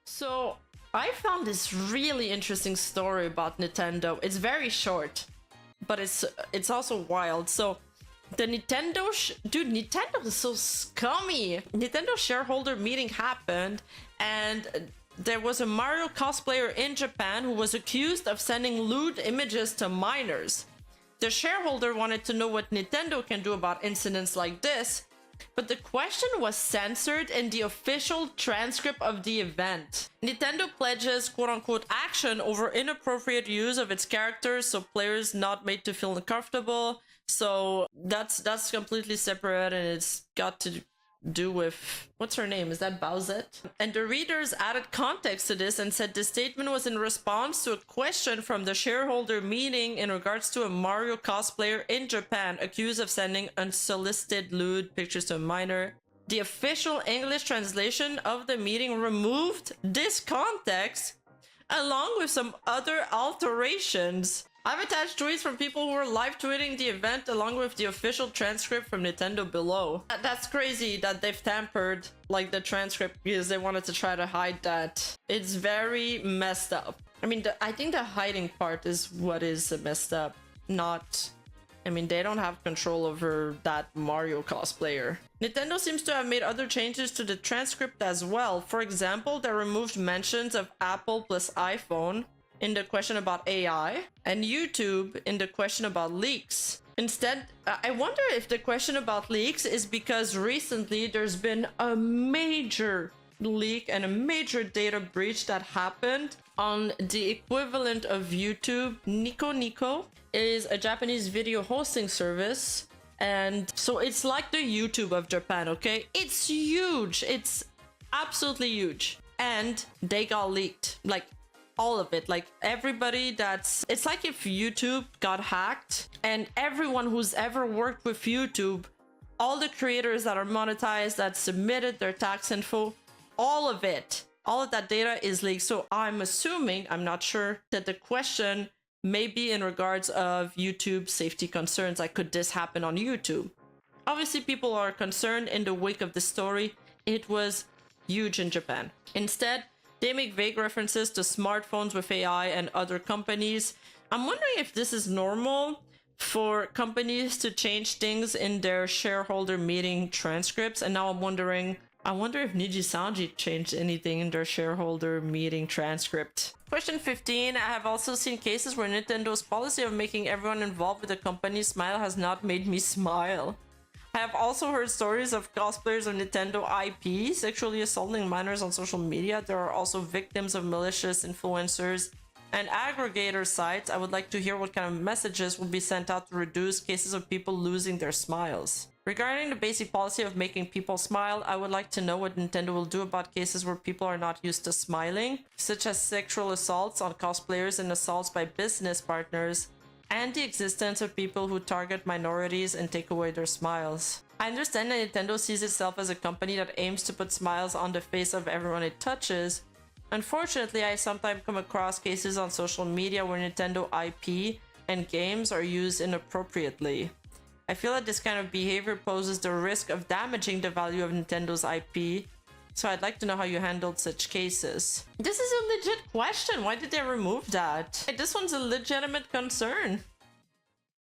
So I found this really interesting story about Nintendo. It's very short, but it's also wild. So the Nintendo dude, Nintendo is so scummy. Nintendo shareholder meeting happened, and there was a Mario cosplayer in Japan who was accused of sending lewd images to minors. The shareholder wanted to know what Nintendo can do about incidents like this, but the question was censored in the official transcript of the event. Nintendo pledges quote-unquote action over inappropriate use of its characters, so players not made to feel uncomfortable. So that's completely separate, and it's got to do with, what's her name? Is that Bowsette? And the readers added context to this and said the statement was in response to a question from the shareholder meeting in regards to a Mario cosplayer in Japan accused of sending unsolicited lewd pictures to a minor. The official English translation of the meeting removed this context along with some other alterations. I've attached tweets from people who were live tweeting the event along with the official transcript from Nintendo below. That's crazy that they've tampered like the transcript because they wanted to try to hide that. It's very messed up. I mean, I think the hiding part is what is messed up, not... I mean, they don't have control over that Mario cosplayer. Nintendo seems to have made other changes to the transcript as well. For example, they removed mentions of Apple plus iPhone in the question about AI, and YouTube in the question about leaks. Instead, I wonder if the question about leaks is because recently there's been a major leak and a major data breach that happened on the equivalent of YouTube. Nico is a Japanese video hosting service, and so it's like the YouTube of Japan, okay? It's huge. It's absolutely huge. And they got leaked. Like, all of it. Like, everybody that's... It's like if YouTube got hacked and everyone who's ever worked with YouTube, all the creators that are monetized, that submitted their tax info, all of it, all of that data is leaked. So I'm assuming, I'm not sure, that the question may be in regards of YouTube safety concerns. Like, could this happen on YouTube? Obviously, people are concerned in the wake of the story. It was huge in Japan. Instead, they make vague references to smartphones with AI and other companies. I'm wondering if this is normal for companies to change things in their shareholder meeting transcripts. And now I'm wondering, I wonder if Nijisanji changed anything in their shareholder meeting transcript. Question 15. I have also seen cases where Nintendo's policy of making everyone involved with the company smile has not made me smile. I have also heard stories of cosplayers of Nintendo IP sexually assaulting minors on social media. There are also victims of malicious influencers and aggregator sites. I would like to hear what kind of messages will be sent out to reduce cases of people losing their smiles. Regarding the basic policy of making people smile, I would like to know what Nintendo will do about cases where people are not used to smiling, such as sexual assaults on cosplayers and assaults by business partners, and the existence of people who target minorities and take away their smiles. I understand that Nintendo sees itself as a company that aims to put smiles on the face of everyone it touches. Unfortunately, I sometimes come across cases on social media where Nintendo IP and games are used inappropriately. I feel that this kind of behavior poses the risk of damaging the value of Nintendo's IP, so I'd like to know how you handled such cases. This is a legit question. Why did they remove that? This one's a legitimate concern.